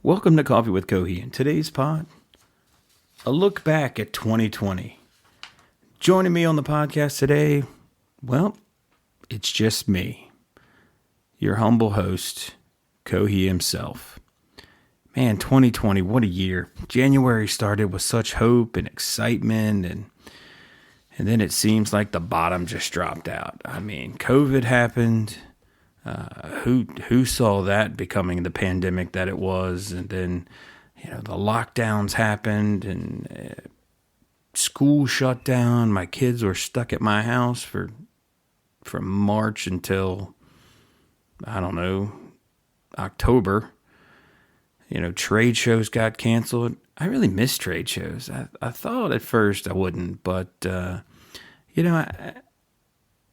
Welcome to Coffee with Cohee. In today's pod, a look back at 2020. Joining me on the podcast today, well, it's just me, your humble host, Cohee himself. Man, 2020, what a year. January started with such hope and excitement, and then it seems like the bottom just dropped out. I mean, COVID happened. Who saw that becoming the pandemic that it was? And then, the lockdowns happened and school shut down. My kids were stuck at my house from March until, I don't know, October. Trade shows got canceled. I really miss trade shows. I thought at first I wouldn't, but,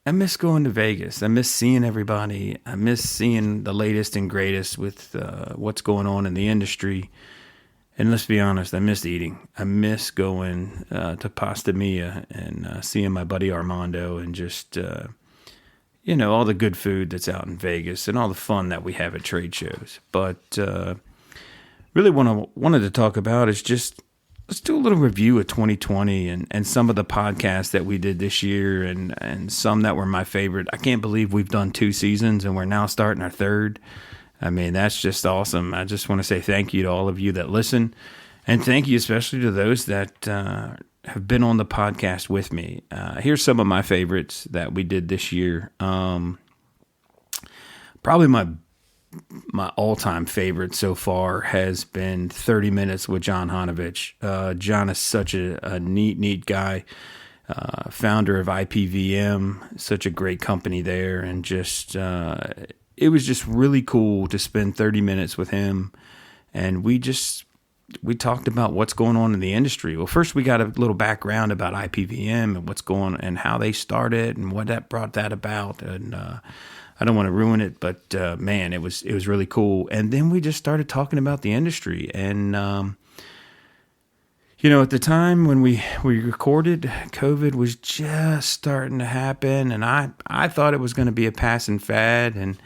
I miss going to Vegas. I miss seeing everybody. I miss seeing the latest and greatest with what's going on in the industry. And let's be honest, I miss eating. I miss going to Pasta Mia and seeing my buddy Armando and just, all the good food that's out in Vegas and all the fun that we have at trade shows. But really what I wanted to talk about is just, let's do a little review of 2020 and some of the podcasts that we did this year and some that were my favorite. I can't believe we've done 2 seasons and we're now starting our 3rd. I mean, that's just awesome. I just want to say thank you to all of you that listen, and thank you especially to those that have been on the podcast with me. Here's some of my favorites that we did this year. Probably my all-time favorite so far has been 30 Minutes with John Honovich. John is such a neat guy, founder of IPVM, such a great company there, and just it was just really cool to spend 30 minutes with him, and we talked about what's going on in the industry. Well, first we got a little background about IPVM and what's going on and how they started and what that brought that about, and I don't want to ruin it, but man, it was really cool. And then we just started talking about the industry. And, at the time when we recorded, COVID was just starting to happen. And I thought it was going to be a passing fad. And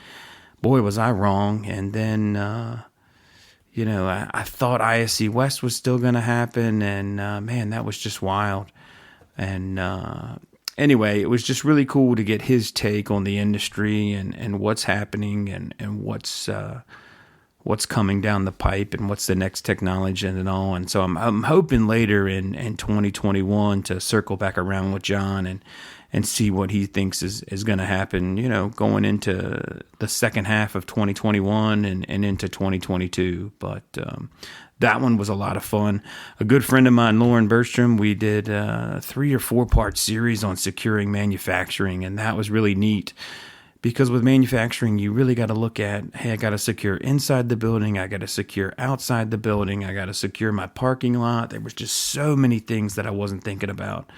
boy, was I wrong. And then, I thought ISC West was still going to happen. And, man, that was just wild. And, anyway, it was just really cool to get his take on the industry and what's happening and what's coming down the pipe and what's the next technology and all. And so I'm hoping later in 2021 to circle back around with John and see what he thinks is going to happen, going into the second half of 2021 and into 2022. But that one was a lot of fun. A good friend of mine, Lauren Bergstrom, we did a 3 or 4 part series on securing manufacturing, and that was really neat because with manufacturing, you really got to look at, hey, I got to secure inside the building, I got to secure outside the building, I got to secure my parking lot. There was just so many things that I wasn't thinking about,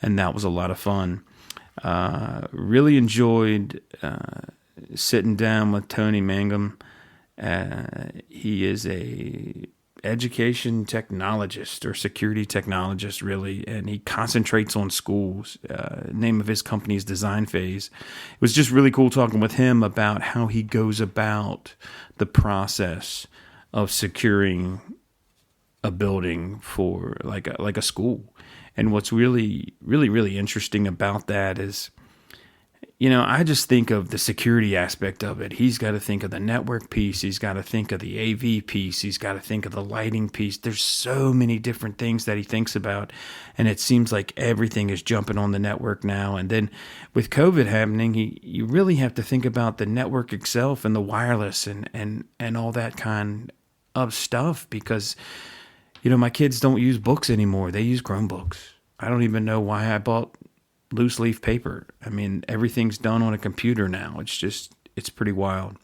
and that was a lot of fun. Really enjoyed sitting down with Tony Mangum. He is a education technologist or security technologist, really, and he concentrates on schools. Name of his company is Design Phase. It was just really cool talking with him about how he goes about the process of securing a building for like a school. And what's really interesting about that is, I just think of the security aspect of it. He's got to think of the network piece. He's got to think of the AV piece. He's got to think of the lighting piece. There's so many different things that he thinks about. And it seems like everything is jumping on the network now. And then with COVID happening, you really have to think about the network itself and the wireless and all that kind of stuff because, my kids don't use books anymore. They use Chromebooks. I don't even know why I bought loose leaf paper. I mean, everything's done on a computer now. It's pretty wild.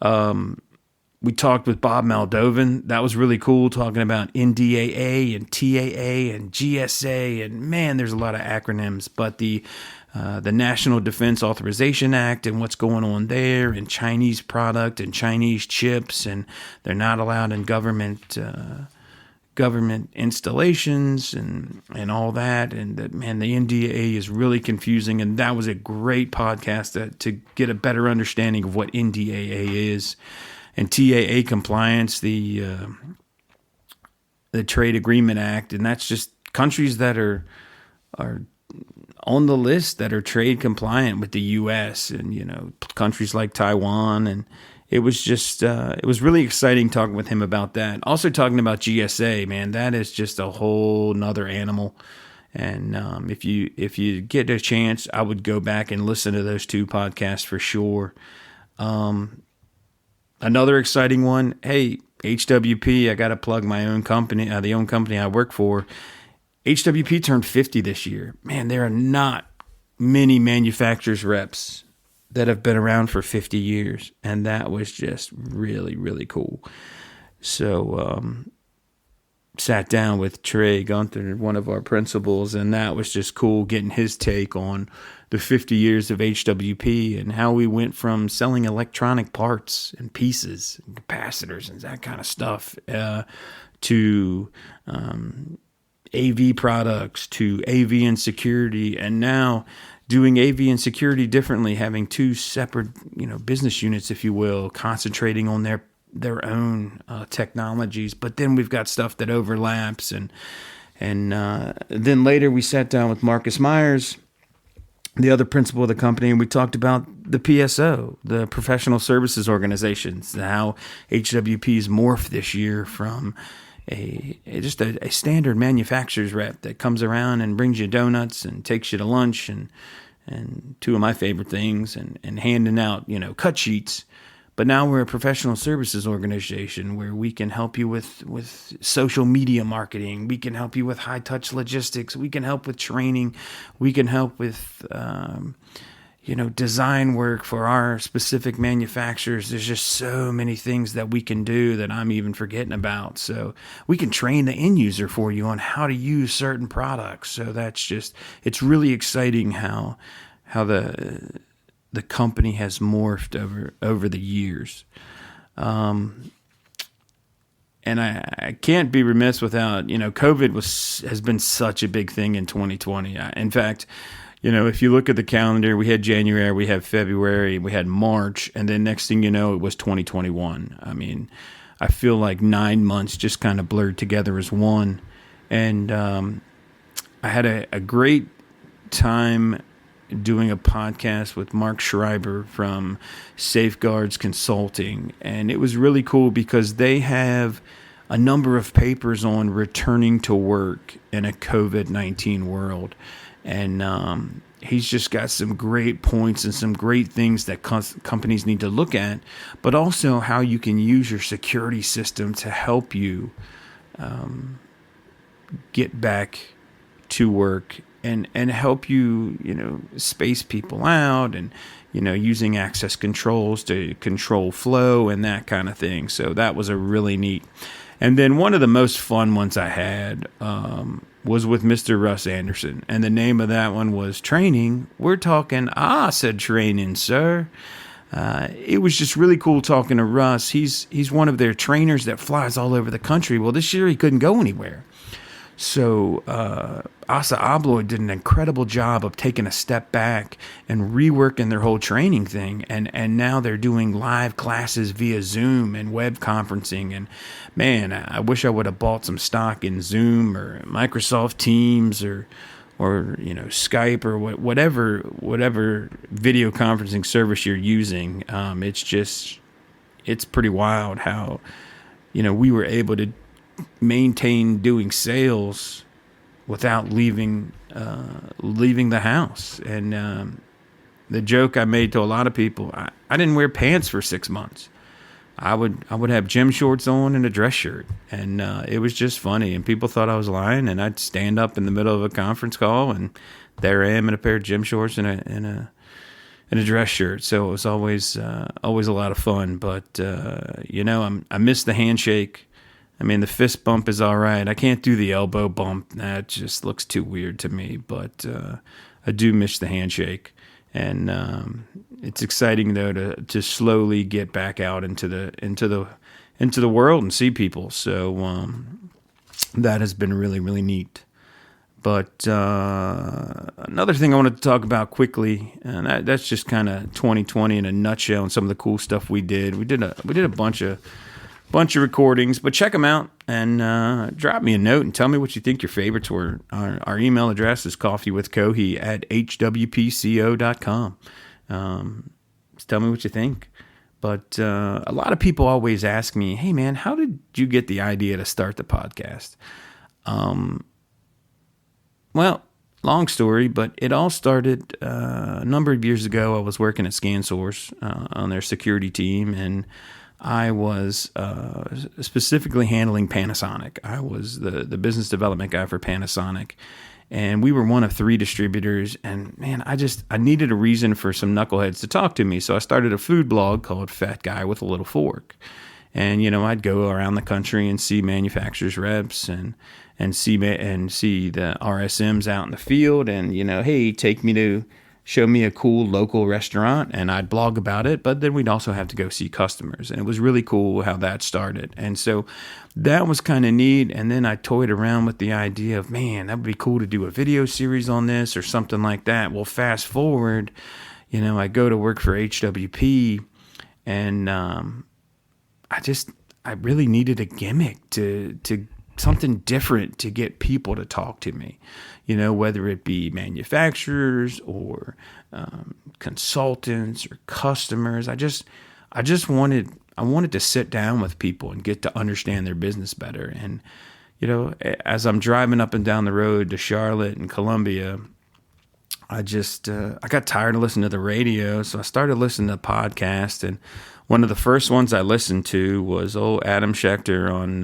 We talked with Bob Moldovan. That was really cool, talking about NDAA and TAA and GSA. And man, there's a lot of acronyms, but the National Defense Authorization Act and what's going on there, and Chinese product and Chinese chips, and they're not allowed in government installations and all that. And that, man, the NDAA is really confusing. And that was a great podcast to get a better understanding of what NDAA is and TAA compliance, the Trade Agreement Act, and that's just countries that are on the list that are trade compliant with the U.S. and, you know, countries like Taiwan. And it was just, it was really exciting talking with him about that. Also talking about GSA, man, that is just a whole nother animal. And if you get a chance, I would go back and listen to those two podcasts for sure. Another exciting one, hey, HWP, I got to plug my own company, the own company I work for. HWP turned 50 this year. Man, there are not many manufacturers reps that have been around for 50 years. And that was just really, really cool. So, sat down with Trey Gunther, one of our principals, and that was just cool getting his take on the 50 years of HWP and how we went from selling electronic parts and pieces and capacitors and that kind of stuff to AV products, to AV and security, and now doing AV and security differently, having two separate, you know, business units, if you will, concentrating on their own technologies. But then we've got stuff that overlaps, and then later we sat down with Marcus Myers, the other principal of the company, and we talked about the PSO, the professional services organizations, how HWP's morphed this year from just a standard manufacturer's rep that comes around and brings you donuts and takes you to lunch and two of my favorite things and handing out, you know, cut sheets. But now we're a professional services organization where we can help you with social media marketing. We can help you with high touch logistics. We can help with training. We can help with, design work for our specific manufacturers. There's just so many things that we can do that I'm even forgetting about. So we can train the end user for you on how to use certain products. So that's just, it's really exciting how the company has morphed over the years. And I can't be remiss without, COVID has been such a big thing in 2020. In fact, if you look at the calendar, we had January, we had February, we had March, and then next thing you know, it was 2021. I mean, I feel like 9 months just kind of blurred together as one. And I had a great time doing a podcast with Mark Schreiber from Safeguards Consulting. And it was really cool because they have a number of papers on returning to work in a COVID-19 world. And he's just got some great points and some great things that companies need to look at, but also how you can use your security system to help you get back to work and help you, space people out and, using access controls to control flow and that kind of thing. So that was a really neat. And then one of the most fun ones I had was with Mr. Russ Anderson. And the name of that one was Training. We're talking, said training, sir. It was just really cool talking to Russ. He's one of their trainers that flies all over the country. Well, this year he couldn't go anywhere. So Asa Abloy did an incredible job of taking a step back and reworking their whole training thing. And now they're doing live classes via Zoom and web conferencing. And man, I wish I would have bought some stock in Zoom or Microsoft Teams or Skype or whatever video conferencing service you're using. It's pretty wild how, we were able to maintain doing sales without leaving the house. And the joke I made to a lot of people, I didn't wear pants for 6 months. I would have gym shorts on and a dress shirt, and it was just funny. And people thought I was lying. And I'd stand up in the middle of a conference call, and there I am in a pair of gym shorts and a dress shirt. So it was always a lot of fun. But I miss the handshake. I mean, the fist bump is all right. I can't do the elbow bump. That just looks too weird to me. But I do miss the handshake. And it's exciting though to slowly get back out into the world and see people. So that has been really, really neat. But another thing I wanted to talk about quickly, and that's just kind of 2020 in a nutshell, and some of the cool stuff we did. We did a bunch of recordings, but check them out and drop me a note and tell me what you think your favorites were. Our email address is coffeewithcohee@hwpco.com. Just tell me what you think. But a lot of people always ask me, "Hey man, how did you get the idea to start the podcast?" Well, long story, but it all started a number of years ago. I was working at ScanSource on their security team, and I was specifically handling Panasonic. I was the business development guy for Panasonic, and we were one of 3 distributors. And man, I needed a reason for some knuckleheads to talk to me, so I started a food blog called Fat Guy with a Little Fork. And I'd go around the country and see manufacturers reps and see the RSMs out in the field, and hey, show me a cool local restaurant, and I'd blog about it. But then we'd also have to go see customers, and it was really cool how that started. And so that was kind of neat. And then I toyed around with the idea of, man, that would be cool to do a video series on this or something like that. Well, fast forward, I go to work for HWP, and I really needed a gimmick to something different to get people to talk to me, whether it be manufacturers or consultants or customers. I wanted to sit down with people and get to understand their business better. And, as I'm driving up and down the road to Charlotte and Columbia, I got tired of listening to the radio. So I started listening to podcasts, and one of the first ones I listened to was old Adam Schefter on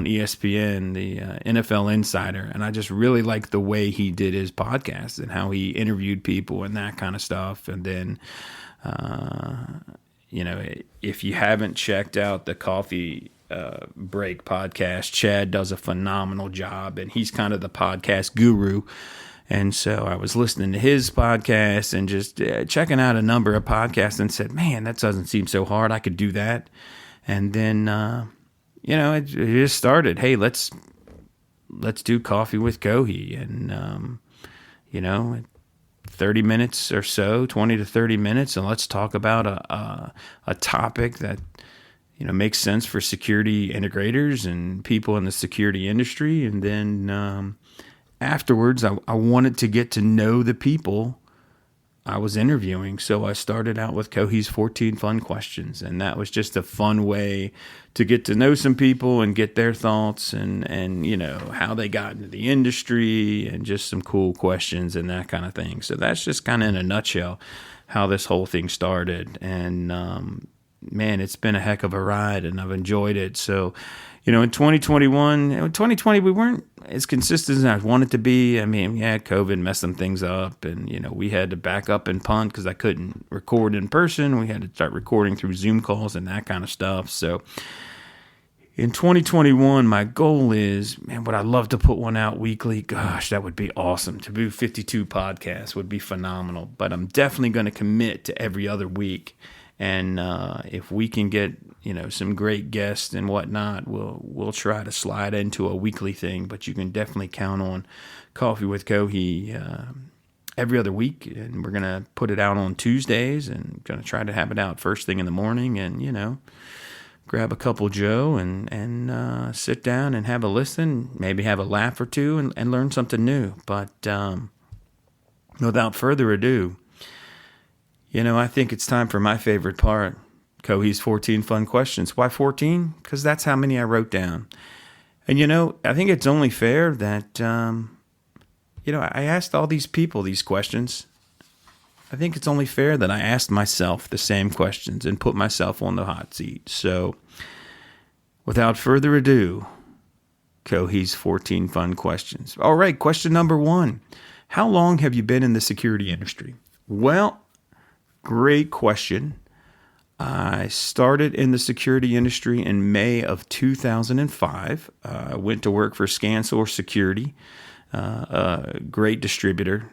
ESPN, the NFL Insider, and I just really liked the way he did his podcast and how he interviewed people and that kind of stuff. And then, if you haven't checked out the Coffee Break podcast, Chad does a phenomenal job, and he's kind of the podcast guru. And so I was listening to his podcast and just checking out a number of podcasts and said, man, that doesn't seem so hard. I could do that. And then, it just started. Hey, let's do Coffee with Cohee. And, 30 minutes or so, 20 to 30 minutes. And let's talk about a topic that, makes sense for security integrators and people in the security industry. And then, afterwards, I wanted to get to know the people I was interviewing. So I started out with Cohee's 14 Fun Questions. And that was just a fun way to get to know some people and get their thoughts and how they got into the industry and just some cool questions and that kind of thing. So that's just kind of in a nutshell how this whole thing started. And, man, it's been a heck of a ride, and I've enjoyed it. So, in 2020, we weren't as consistent as I wanted to be. I mean, COVID messed some things up, and, we had to back up and punt because I couldn't record in person. We had to start recording through Zoom calls and that kind of stuff. So in 2021, my goal is, man, would I love to put one out weekly? Gosh, that would be awesome. To do 52 podcasts would be phenomenal. But I'm definitely going to commit to every other week. And if we can get some great guests and whatnot, we'll try to slide into a weekly thing. But you can definitely count on Coffee with Cohee every other week, and we're gonna put it out on Tuesdays, and gonna try to have it out first thing in the morning. And grab a couple Joe and sit down and have a listen, maybe have a laugh or two, and learn something new. But without further ado, I think it's time for my favorite part, Cohee's 14 Fun Questions. Why 14? Because that's how many I wrote down. And, I think it's only fair that, I asked all these people these questions. I think it's only fair that I asked myself the same questions and put myself on the hot seat. So, without further ado, Cohee's 14 Fun Questions. All right, question number 1. How long have you been in the security industry? Well, great question. I started in the security industry in May of 2005. I went to work for ScanSource Security, a great distributor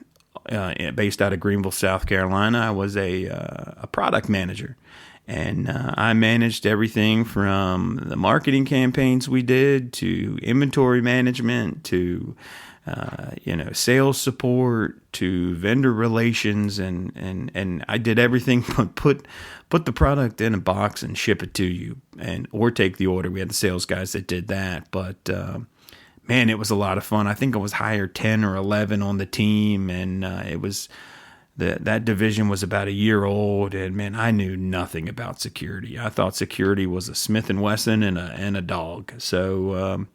based out of Greenville, South Carolina. I was a product manager, and I managed everything from the marketing campaigns we did to inventory management to sales support to vendor relations, and I did everything but put the product in a box and ship it to you, or take the order. We had the sales guys that did that, but man, it was a lot of fun. I think I was hired 10 or 11 on the team, and it was that division was about a year old, and man, I knew nothing about security. I thought security was a Smith and Wesson and a dog. So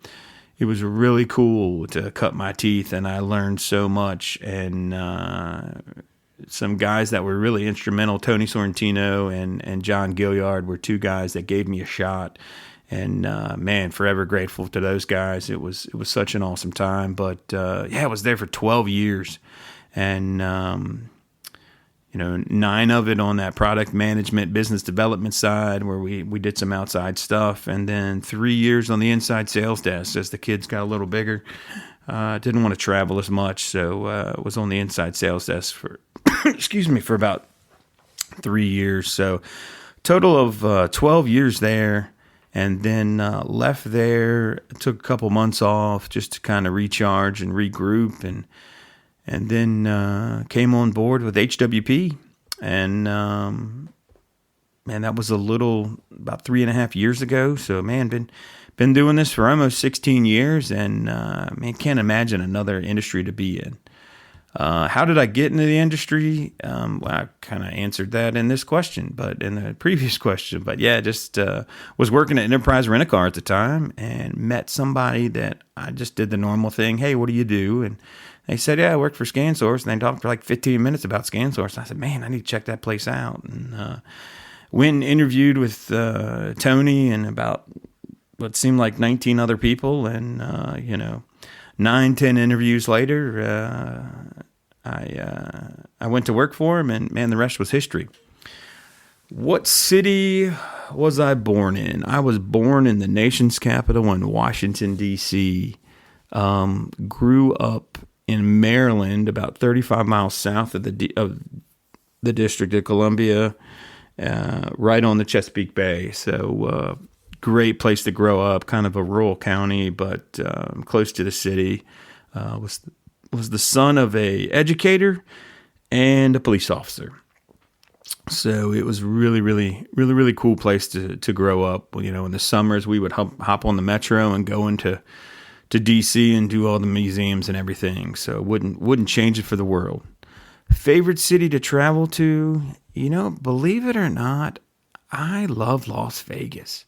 it was really cool to cut my teeth, and I learned so much. And some guys that were really instrumental, Tony Sorrentino and John Gilliard, were two guys that gave me a shot. And man, forever grateful to those guys. It was such an awesome time. But I was there for 12 years, and 9 of it on that product management, business development side, where we did some outside stuff, and then 3 years on the inside sales desk as the kids got a little bigger. Didn't want to travel as much, so was on the inside sales desk for for about 3 years. So total of 12 years there. And then left there, took a couple months off just to kind of recharge and regroup, and then came on board with HWP. And man, that was about 3.5 years ago. So man, been doing this for almost 16 years, and man, can't imagine another industry to be in. How did I get into the industry? Well, I kind of answered that in this question, but in the previous question. But yeah, just was working at Enterprise Rent-A-Car at the time, and met somebody that I just did the normal thing. Hey, what do you do? And they said, yeah, I work for ScanSource. And they talked for like 15 minutes about ScanSource. And I said, man, I need to check that place out. And went and interviewed with Tony and about what seemed like 19 other people. And, 9-10 interviews later, I went to work for him, and man, the rest was history. What city was I born in? I was born in the nation's capital in Washington, D.C. Grew up in Maryland, about 35 miles south of the District of Columbia, right on the Chesapeake Bay. So great place to grow up, kind of a rural county, but close to the city. Was the son of a educator and a police officer. So it was really, really, really, really cool place to grow up. Well, in the summers we would hop on the metro and go into DC and do all the museums and everything. So wouldn't change it for the world. Favorite city to travel to? Believe it or not, I love Las Vegas.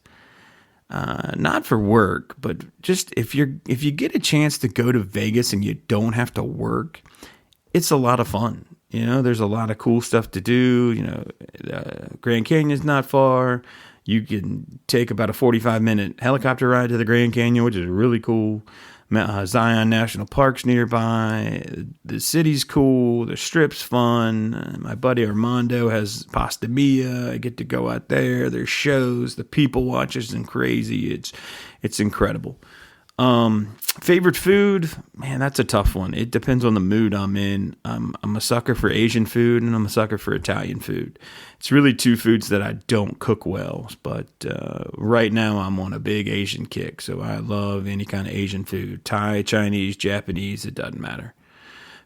Not for work, but just if you get a chance to go to Vegas and you don't have to work, it's a lot of fun. There's a lot of cool stuff to do. Grand Canyon's not far. You can take about a 45-minute helicopter ride to the Grand Canyon, which is really cool. Zion National Park's nearby. The city's cool. The Strip's fun. My buddy Armando has Pasta Mia. I get to go out there. There's shows. The people watch is crazy. It's incredible. Favorite food? Man, that's a tough one. It depends on the mood I'm in. I'm a sucker for Asian food, and I'm a sucker for Italian food. It's really two foods that I don't cook well, but right now I'm on a big Asian kick, so I love any kind of Asian food. Thai, Chinese, Japanese, it doesn't matter.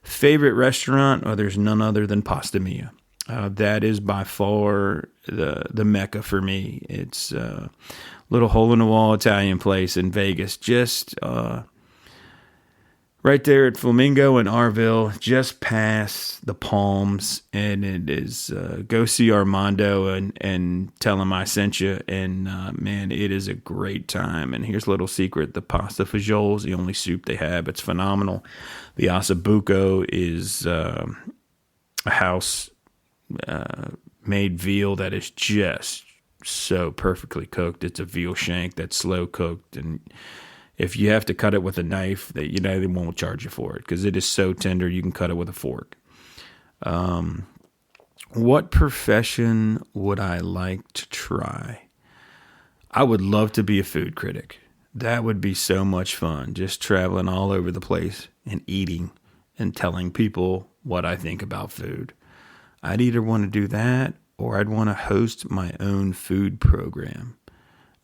Favorite restaurant? Oh, there's none other than Pasta Mia. That is by far the mecca for me. It's a little hole-in-the-wall Italian place in Vegas, just right there at Flamingo and Arville, just past the Palms, and it is go see Armando and tell him I sent you, and man, it is a great time. And here's a little secret: the pasta fagioli is the only soup they have. It's phenomenal. The HWPco is a house made veal that is just so perfectly cooked. It's a veal shank that's slow cooked, and if you have to cut it with a knife, they won't charge you for it because it is so tender you can cut it with a fork. What profession would I like to try? I would love to be a food critic. That would be so much fun, just traveling all over the place and eating and telling people what I think about food. I'd either want to do that or I'd want to host my own food program.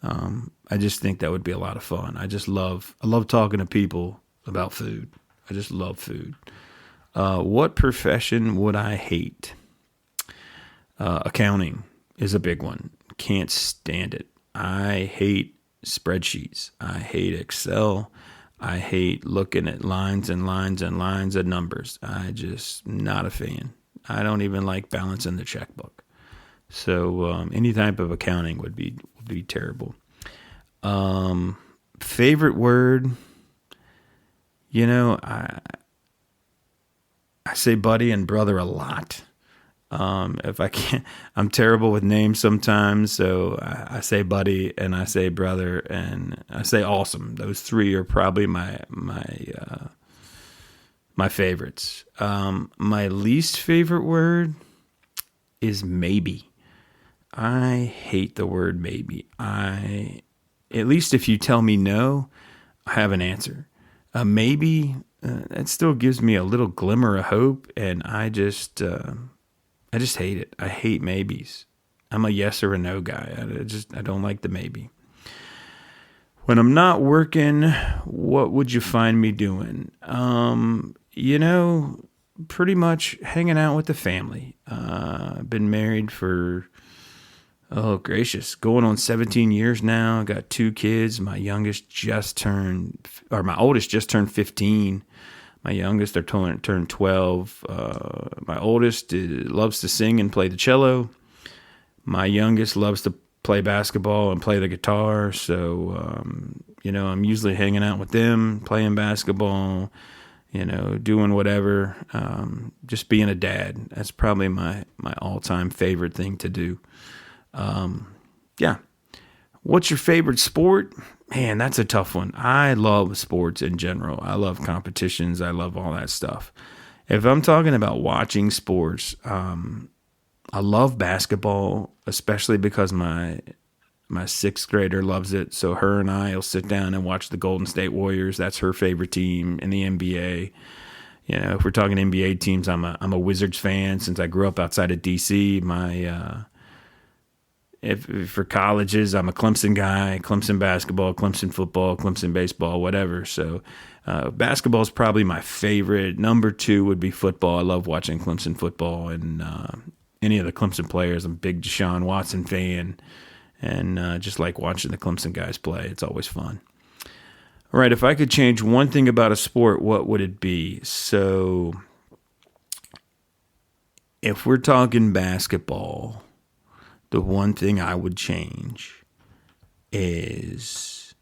I just think that would be a lot of fun. I love talking to people about food. I just love food. What profession would I hate? Accounting is a big one. Can't stand it. I hate spreadsheets. I hate Excel. I hate looking at lines and lines and lines of numbers. I just not a fan. I don't even like balancing the checkbook. So any type of accounting would be terrible. Favorite word, I say buddy and brother a lot. If I can't, I'm terrible with names sometimes, so I say buddy and I say brother and I say awesome. Those three are probably my favorites. My least favorite word is maybe. I hate the word maybe. At least if you tell me no, I have an answer. Maybe that still gives me a little glimmer of hope, and I just hate it. I hate maybes. I'm a yes or a no guy. I don't like the maybe. When I'm not working, what would you find me doing? Pretty much hanging out with the family. I've been married for, oh gracious, going on 17 years now. I got 2 kids. My oldest just turned 15. My youngest, they're turned 12. My oldest loves to sing and play the cello. My youngest loves to play basketball and play the guitar. So, I'm usually hanging out with them, playing basketball, doing whatever. Just being a dad. That's probably my all-time favorite thing to do. Yeah. What's your favorite sport? Man, that's a tough one. I love sports in general. I love competitions. I love all that stuff. If I'm talking about watching sports, I love basketball, especially because my 6th grader loves it. So her and I will sit down and watch the Golden State Warriors. That's her favorite team in the NBA. If we're talking NBA teams, I'm a Wizards fan since I grew up outside of DC. If for colleges, I'm a Clemson guy, Clemson basketball, Clemson football, Clemson baseball, whatever. So basketball is probably my favorite. Number 2 would be football. I love watching Clemson football and any of the Clemson players. I'm a big Deshaun Watson fan and just like watching the Clemson guys play. It's always fun. All right, if I could change one thing about a sport, what would it be? So if we're talking basketball, the one thing I would change is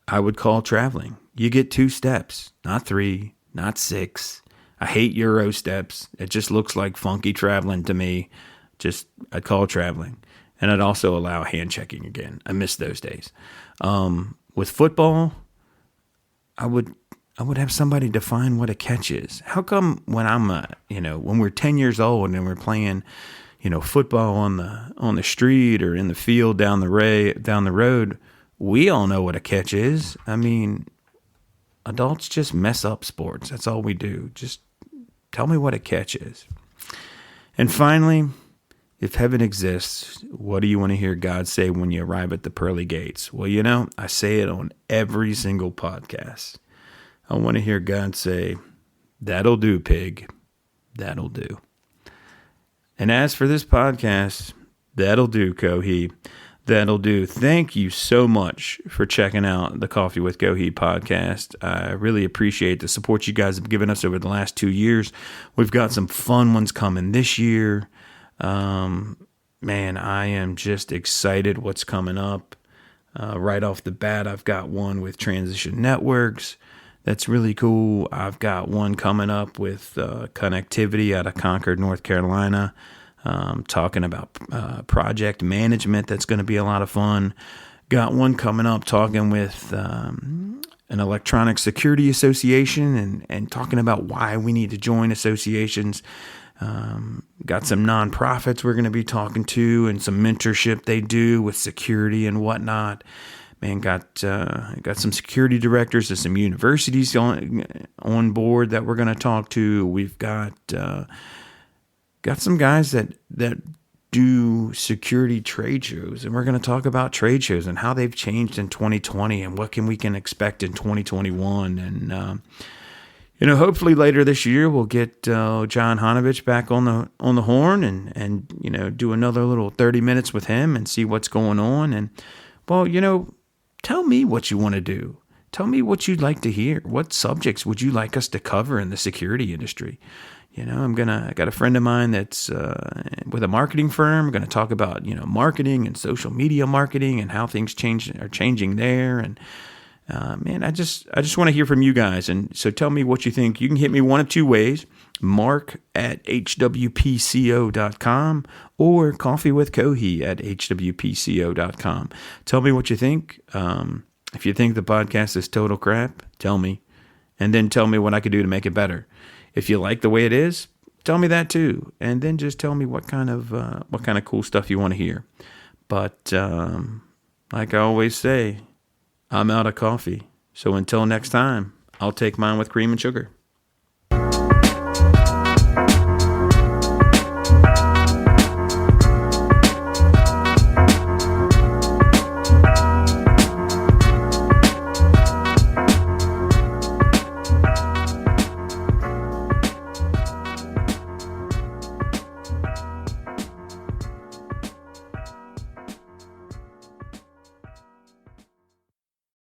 I would call traveling. You get 2 steps, not 3, not 6. I hate Euro steps. It just looks like funky traveling to me. I'd call traveling. And I'd also allow hand checking again. I miss those days. With football, I would have somebody define what a catch is. How come when when we're 10 years old and we're playing football on the street or in the field down the road, we all know what a catch is. I mean, adults just mess up sports. That's all we do. Just tell me what a catch is. And finally, if heaven exists, what do you want to hear God say when you arrive at the pearly gates? Well, I say it on every single podcast. I want to hear God say, "That'll do, pig. That'll do." And as for this podcast, that'll do, Cohee. That'll do. Thank you so much for checking out the Coffee with Cohee podcast. I really appreciate the support you guys have given us over the last 2 years. We've got some fun ones coming this year. Man, I am just excited what's coming up. Right off the bat, I've got one with Transition Networks. That's really cool. I've got one coming up with connectivity out of Concord, North Carolina, talking about project management. That's going to be a lot of fun. Got one coming up talking with an electronic security association and talking about why we need to join associations. Got some nonprofits we're going to be talking to and some mentorship they do with security and whatnot. Man, got some security directors of some universities on board that we're going to talk to. We've got some guys that do security trade shows, and we're going to talk about trade shows and how they've changed in 2020 and what we can expect in 2021. And hopefully later this year we'll get John Honovich back on the horn and do another little 30 minutes with him and see what's going on. And well, tell me what you want to do. Tell me what you'd like to hear. What subjects would you like us to cover in the security industry? I got a friend of mine that's with a marketing firm. I'm gonna talk about marketing and social media marketing and how things are changing there. And man, I just want to hear from you guys. And so tell me what you think. You can hit me one of two ways: mark@hwpco.com or coffeewithcohee@hwpco.com. Tell me what you think. If you think the podcast is total crap, tell me, and then tell me what I could do to make it better. If you like the way it is, tell me that too, and then just tell me what kind of cool stuff you want to hear. But like I always say, I'm out of coffee. So until next time, I'll take mine with cream and sugar.